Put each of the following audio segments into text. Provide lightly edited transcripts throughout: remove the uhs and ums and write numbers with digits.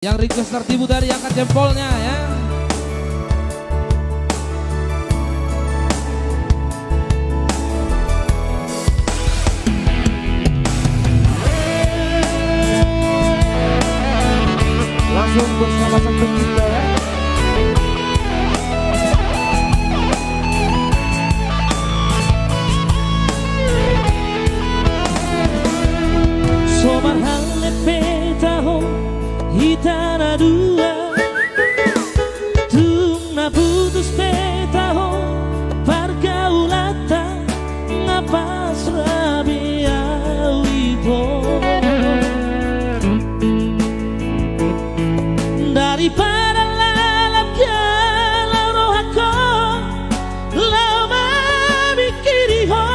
Yang request tertibu dari angkat jempolnya ya. Langsung bersama sang pencipta ya. Sobar hale petaho hitana dua Tuna putus petaho Pargaulata Ngapas rabia wipo Daripada lalap kalau aku lama mikiri ho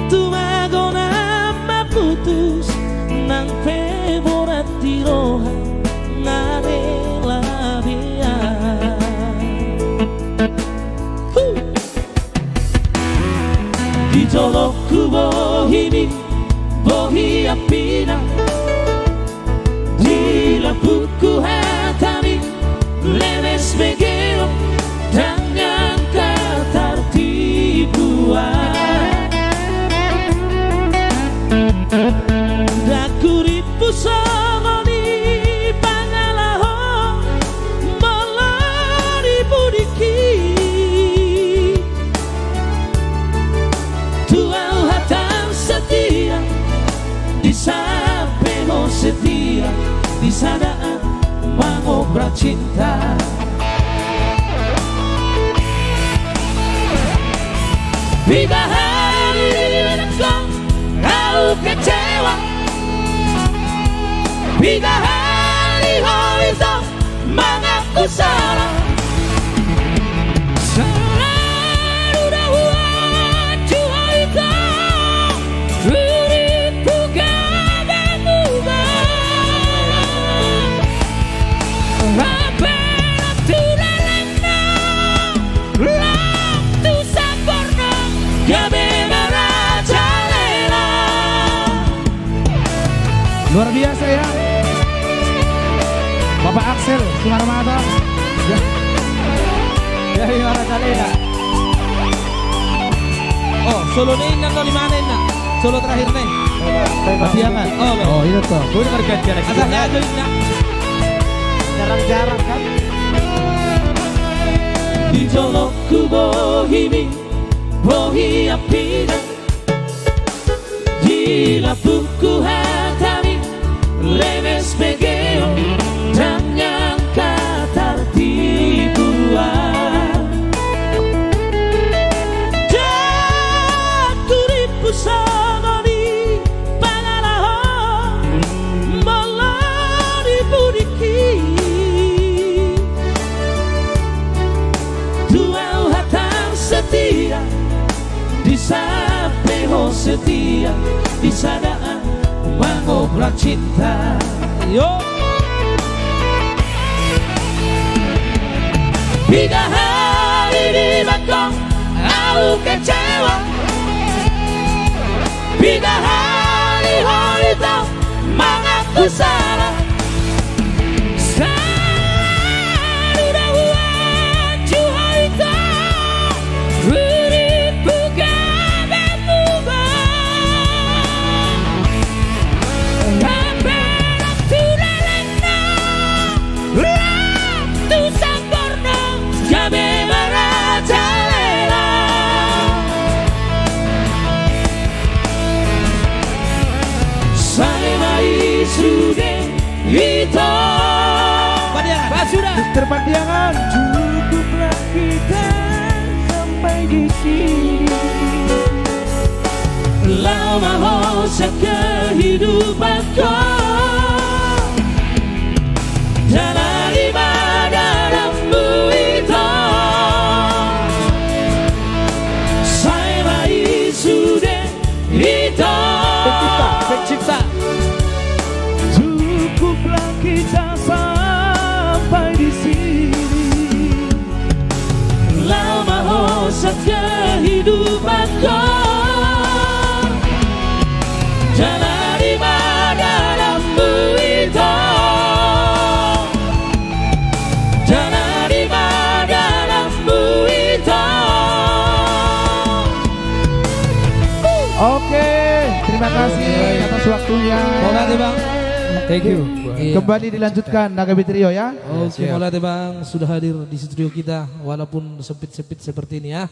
Tumago na maputus nang favorat tiroha ngarela biya Ditolok ku bohimi bohi apina Di lampuku hatami lemes begeo dengan ketertipuan Dakuri pusongoni pangalaho molori budiki Tuau hatam setia di sampingmu setia di sadaan mengobrak cinta Bila hari kau kecewa Bila hari itu mengaku salah Selalu dahuan jua itu Diriku gak berubah Apa tu lalena Waktu sempurna Gabe merajalela Luar biasa ya. Bapak Axel Sumarmata dari Marajalena. Oh, solo na yun na limanin na. Solo terakhir na yun. Matiaman. Oh, itu tuh. Gue udah kerja lagi. asal aja yun na. Jarang-jarang kan. Ditolok ku bohimi bohi apina Di lampuku hatami lemes begeo dengan ketertipuan Dakuri pusongoni pangalaho molori budiki Tuau hatam setia di sampingmu setia di sadaan mengobrak cinta Yo. Bila hari di bangkong aku kecewa Bila hari itu mengaku salah Selalu dahuan jua itu Diriku gak berubah Apa tu lalena Waktu sempurna Gabe merajalela Saya mai sude itu Sudah. Terpandiangan. Cukuplah kita sampai di sini Lama bosan kehidupanku Dalam ibadahmu itu Saya mai sudah itu Pencipta. Cukuplah kita sampai di sini Lama bosan kehidupanku Jalan ibadah Oke, terima kasih atas waktunya. Molate bang. Thank you. Iya. Kembali dilanjutkan Nagabi Trio ya. Oke, Molate bang sudah hadir di studio kita walaupun sempit-sempit seperti ini ya.